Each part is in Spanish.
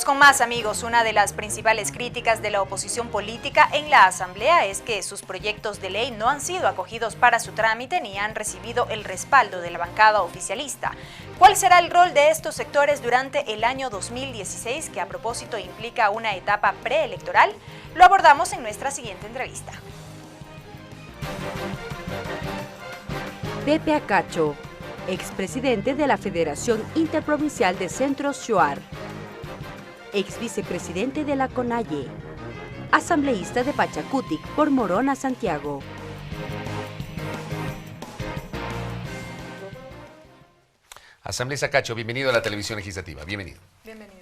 con más, amigos. Una de las principales críticas de la oposición política en la Asamblea es que sus proyectos de ley no han sido acogidos para su trámite ni han recibido el respaldo de la bancada oficialista. ¿Cuál será el rol de estos sectores durante el año 2016, que a propósito implica una etapa preelectoral? Lo abordamos en nuestra siguiente entrevista. Pepe Acacho, expresidente de la Federación Interprovincial de Centros Shuar, ex vicepresidente de la CONAIE, asambleísta de Pachacutic por Morona, Santiago. Asambleísta Acacho, bienvenido a la televisión legislativa. Bienvenido. Bienvenido.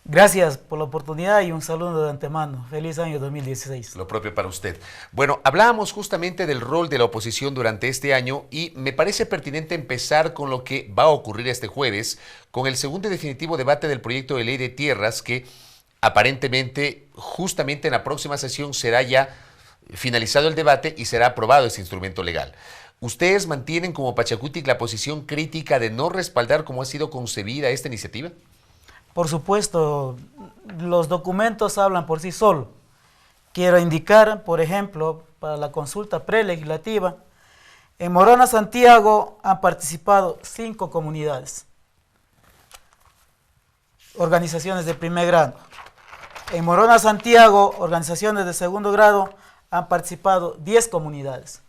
Gracias por la oportunidad y un saludo de antemano. Feliz año 2016. Lo propio para usted. Bueno, hablábamos justamente del rol de la oposición durante este año y me parece pertinente empezar con lo que va a ocurrir este jueves, con el segundo y definitivo debate del proyecto de ley de tierras que aparentemente justamente en la próxima sesión será ya finalizado el debate y será aprobado ese instrumento legal. ¿Ustedes mantienen como Pachacutic la posición crítica de no respaldar como ha sido concebida esta iniciativa? Por supuesto, los documentos hablan por sí solos. Quiero indicar, por ejemplo, para la consulta prelegislativa, en Morona, Santiago han participado 5 comunidades, organizaciones de primer grado. En Morona, Santiago, organizaciones de segundo grado, han participado 10 comunidades.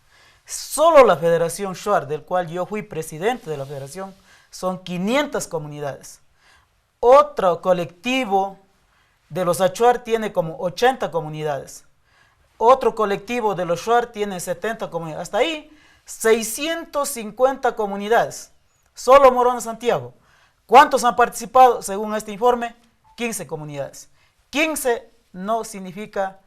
Solo la Federación Shuar, del cual yo fui presidente de la federación, son 500 comunidades. Otro colectivo de los Achuar tiene como 80 comunidades. Otro colectivo de los Shuar tiene 70 comunidades. Hasta ahí, 650 comunidades. Solo Morona, Santiago. ¿Cuántos han participado? Según este informe, 15 comunidades. 15 no significa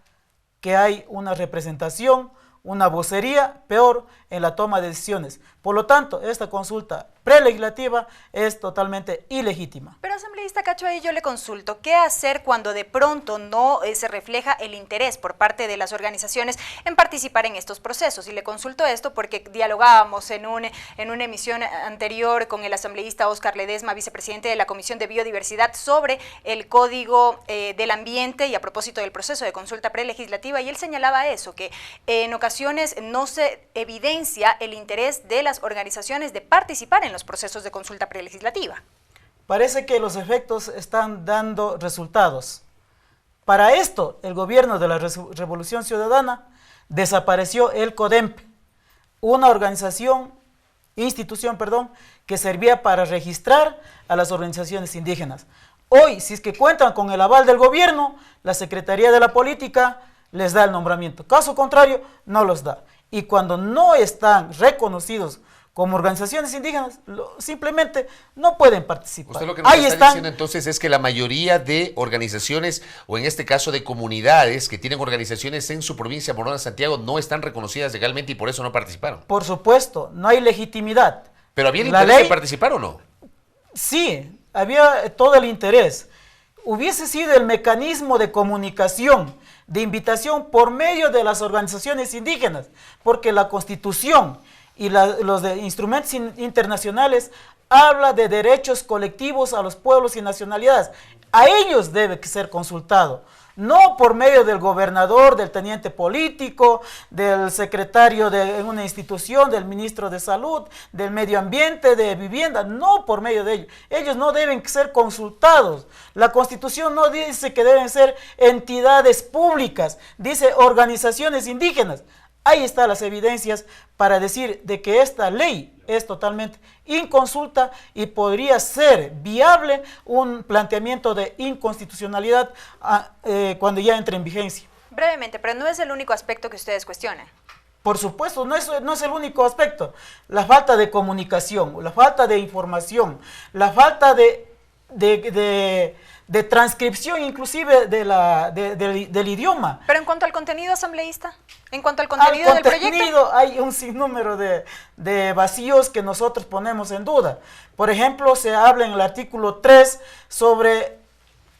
que hay una representación, una vocería, peor, en la toma de decisiones. Por lo tanto, esta consulta prelegislativa es totalmente ilegítima. Pero, asambleísta Acacho, ahí yo le consulto, ¿qué hacer cuando de pronto no se refleja el interés por parte de las organizaciones en participar en estos procesos? Y le consulto esto porque dialogábamos en una emisión anterior con el asambleísta Oscar Ledesma, vicepresidente de la Comisión de Biodiversidad, sobre el Código del Ambiente y a propósito del proceso de consulta prelegislativa, y él señalaba eso, que en ocasiones no se evidencia el interés de las organizaciones de participar en los procesos de consulta prelegislativa. Parece que los efectos están dando resultados. Para esto, el gobierno de la Revolución Ciudadana desapareció el CODEMP, una institución, que servía para registrar a las organizaciones indígenas. Hoy, si es que cuentan con el aval del gobierno, la Secretaría de la Política les da el nombramiento. Caso contrario, no los da. Y cuando no están reconocidos como organizaciones indígenas, simplemente no pueden participar. Usted lo que nos está diciendo entonces es que la mayoría de organizaciones, o en este caso de comunidades que tienen organizaciones en su provincia, Morona, Santiago, no están reconocidas legalmente y por eso no participaron. Por supuesto, no hay legitimidad. ¿Pero había el interés de participar o no? Sí, había todo el interés. Hubiese sido el mecanismo de comunicación, de invitación por medio de las organizaciones indígenas, porque la Constitución y los instrumentos internacionales habla de derechos colectivos a los pueblos y nacionalidades. A ellos debe ser consultado, no por medio del gobernador, del teniente político, del secretario de una institución, del ministro de Salud, del Medio Ambiente, de Vivienda, no por medio de ellos. Ellos no deben ser consultados. La Constitución no dice que deben ser entidades públicas, dice organizaciones indígenas. Ahí están las evidencias para decir de que esta ley es totalmente inconsulta y podría ser viable un planteamiento de inconstitucionalidad cuando ya entre en vigencia. Brevemente, pero no es el único aspecto que ustedes cuestionan. Por supuesto, no es el único aspecto. La falta de comunicación, la falta de información, la falta de transcripción inclusive del idioma. Pero en cuanto al contenido, asambleísta, en cuanto al contenido del proyecto, hay un sinnúmero de vacíos que nosotros ponemos en duda. Por ejemplo, se habla en el artículo 3 sobre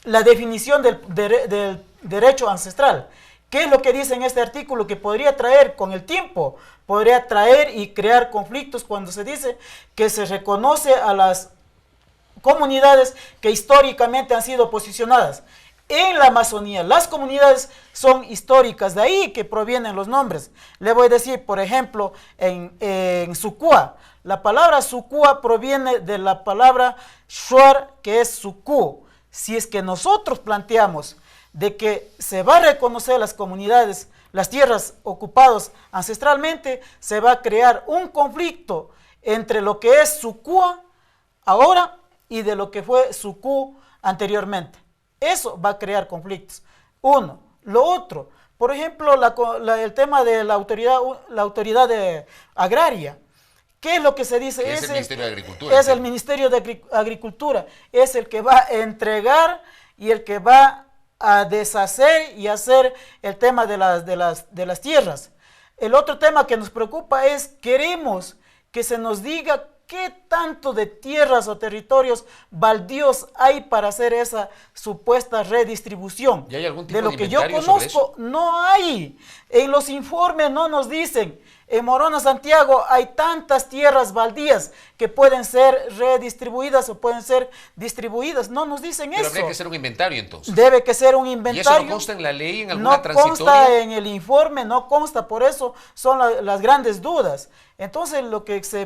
la definición del derecho ancestral. ¿Qué es lo que dice en este artículo? Que podría traer con el tiempo, podría traer y crear conflictos cuando se dice que se reconoce a las comunidades que históricamente han sido posicionadas. En la Amazonía, las comunidades son históricas, de ahí que provienen los nombres. Le voy a decir, por ejemplo, en Sucua, la palabra Sucua proviene de la palabra Shuar, que es Sucú. Si es que nosotros planteamos de que se va a reconocer las comunidades, las tierras ocupadas ancestralmente, se va a crear un conflicto entre lo que es Sucua ahora y de lo que fue Sucú anteriormente. Eso va a crear conflictos. Uno. Lo otro, por ejemplo, el tema de la autoridad agraria. ¿Qué es lo que se dice? Es el Ministerio de Agricultura. Es el Ministerio de Agricultura. Es el que va a entregar y el que va a deshacer y hacer el tema de las tierras. El otro tema que nos preocupa es, queremos que se nos diga qué tanto de tierras o territorios baldíos hay para hacer esa supuesta redistribución. ¿Y hay algún tipo de lo de que yo inventario sobre conozco? No hay. En los informes no nos dicen. En Morona, Santiago, hay tantas tierras baldías que pueden ser redistribuidas o pueden ser distribuidas. No nos dicen eso. Pero habría que hacer un inventario entonces. Debe que ser un inventario. ¿Y eso no consta en la ley, en alguna transitoria? No consta en el informe, no consta, por eso son las grandes dudas. Entonces lo que se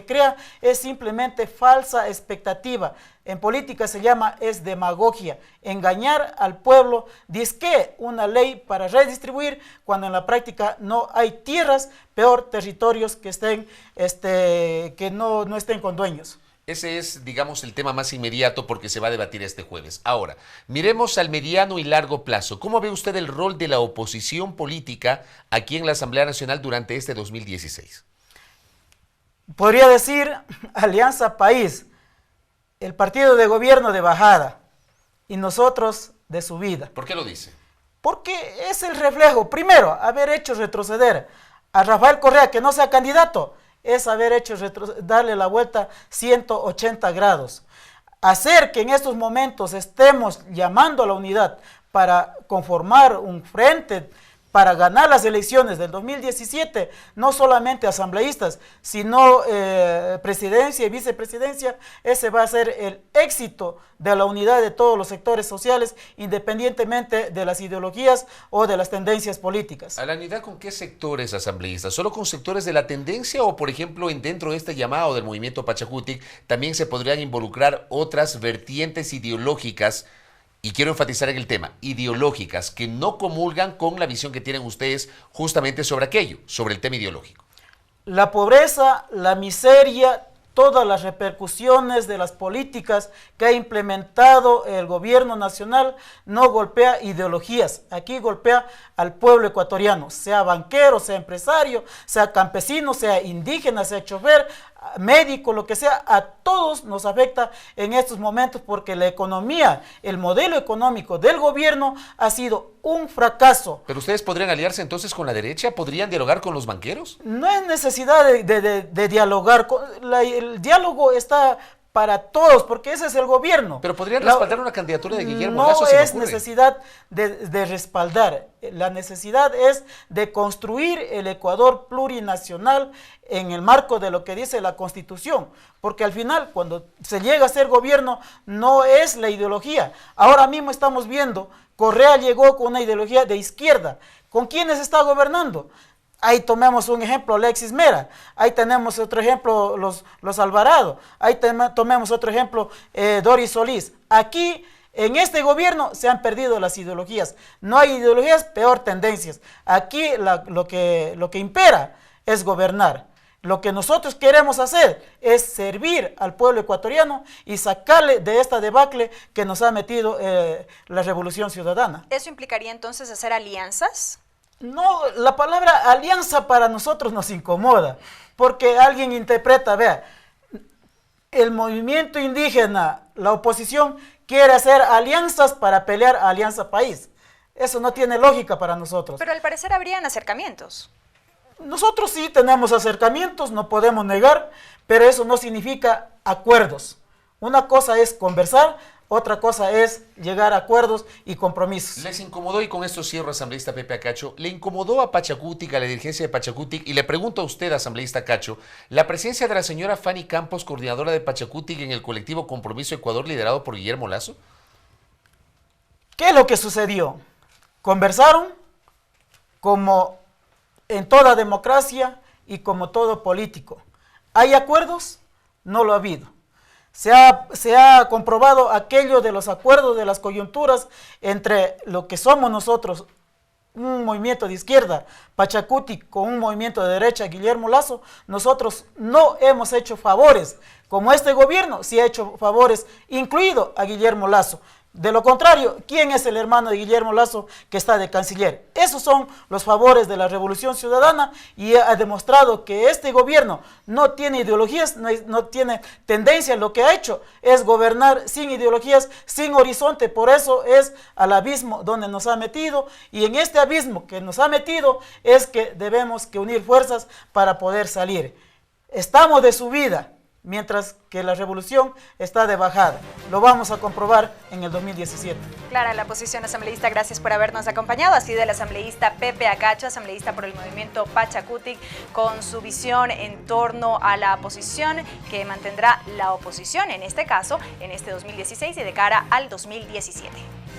crea es simplemente falsa expectativa. En política se llama es demagogia, engañar al pueblo, dizque una ley para redistribuir, cuando en la práctica no hay tierras, peor territorios que estén, que no estén con dueños. Ese es, digamos, el tema más inmediato porque se va a debatir este jueves. Ahora, miremos al mediano y largo plazo. ¿Cómo ve usted el rol de la oposición política aquí en la Asamblea Nacional durante este 2016? Podría decir Alianza País, el partido de gobierno de bajada y nosotros de subida. ¿Por qué lo dice? Porque es el reflejo, primero, haber hecho retroceder a Rafael Correa, que no sea candidato, es haber hecho darle la vuelta 180 grados. Hacer que en estos momentos estemos llamando a la unidad para conformar un frente para ganar las elecciones del 2017, no solamente asambleístas, sino presidencia y vicepresidencia, ese va a ser el éxito de la unidad de todos los sectores sociales, independientemente de las ideologías o de las tendencias políticas. ¿A la unidad con qué sectores asambleístas? ¿Solo con sectores de la tendencia o, por ejemplo, dentro de este llamado del movimiento Pachakutik, también se podrían involucrar otras vertientes ideológicas? Y quiero enfatizar en el tema, ideológicas, que no comulgan con la visión que tienen ustedes justamente sobre aquello, sobre el tema ideológico. La pobreza, la miseria, todas las repercusiones de las políticas que ha implementado el gobierno nacional no golpea ideologías, aquí golpea al pueblo ecuatoriano, sea banquero, sea empresario, sea campesino, sea indígena, sea chofer, médico, lo que sea, a todos nos afecta en estos momentos porque la economía, el modelo económico del gobierno ha sido un fracaso. ¿Pero ustedes podrían aliarse entonces con la derecha? ¿Podrían dialogar con los banqueros? No es necesidad de dialogar, el diálogo está para todos, porque ese es el gobierno. Pero podrían respaldar una candidatura de Guillermo Lasso. No es necesidad de respaldar, la necesidad es de construir el Ecuador plurinacional en el marco de lo que dice la Constitución, porque al final cuando se llega a ser gobierno no es la ideología. Ahora mismo estamos viendo, Correa llegó con una ideología de izquierda. ¿Con quiénes está gobernando? Ahí tomemos un ejemplo, Alexis Mera, ahí tenemos otro ejemplo, los Alvarado, ahí tomemos otro ejemplo, Doris Solís. Aquí, en este gobierno, se han perdido las ideologías. No hay ideologías, peor tendencias. Aquí lo que impera es gobernar. Lo que nosotros queremos hacer es servir al pueblo ecuatoriano y sacarle de esta debacle que nos ha metido la Revolución Ciudadana. ¿Eso implicaría entonces hacer alianzas? No, la palabra alianza para nosotros nos incomoda, porque alguien interpreta, vea, el movimiento indígena, la oposición, quiere hacer alianzas para pelear a Alianza País. Eso no tiene lógica para nosotros. Pero al parecer habrían acercamientos. Nosotros sí tenemos acercamientos, no podemos negar, pero eso no significa acuerdos. Una cosa es conversar, otra cosa es llegar a acuerdos y compromisos. ¿Les incomodó, y con esto cierro, asambleísta Pepe Acacho, le incomodó a Pachacutic, a la dirigencia de Pachacutic, y le pregunto a usted, asambleísta Acacho, la presencia de la señora Fanny Campos, coordinadora de Pachacutic, en el colectivo Compromiso Ecuador, liderado por Guillermo Lasso? ¿Qué es lo que sucedió? Conversaron como en toda democracia y como todo político. ¿Hay acuerdos? No lo ha habido. Se ha comprobado aquello de los acuerdos, de las coyunturas entre lo que somos nosotros, un movimiento de izquierda, Pachacutic, con un movimiento de derecha, Guillermo Lasso. Nosotros no hemos hecho favores, como este gobierno sí ha hecho favores, incluido a Guillermo Lasso. De lo contrario, ¿quién es el hermano de Guillermo Lasso que está de canciller? Esos son los favores de la Revolución Ciudadana, y ha demostrado que este gobierno no tiene ideologías, no tiene tendencia. Lo que ha hecho es gobernar sin ideologías, sin horizonte. Por eso es al abismo donde nos ha metido, y en este abismo que nos ha metido es que debemos que unir fuerzas para poder salir. Estamos de subida, mientras que la revolución está de bajada. Lo vamos a comprobar en el 2017. Clara la posición, asambleísta. Gracias por habernos acompañado. Ha sido el asambleísta Pepe Acacho, asambleísta por el movimiento Pachacutic, con su visión en torno a la posición que mantendrá la oposición, en este caso, en este 2016 y de cara al 2017.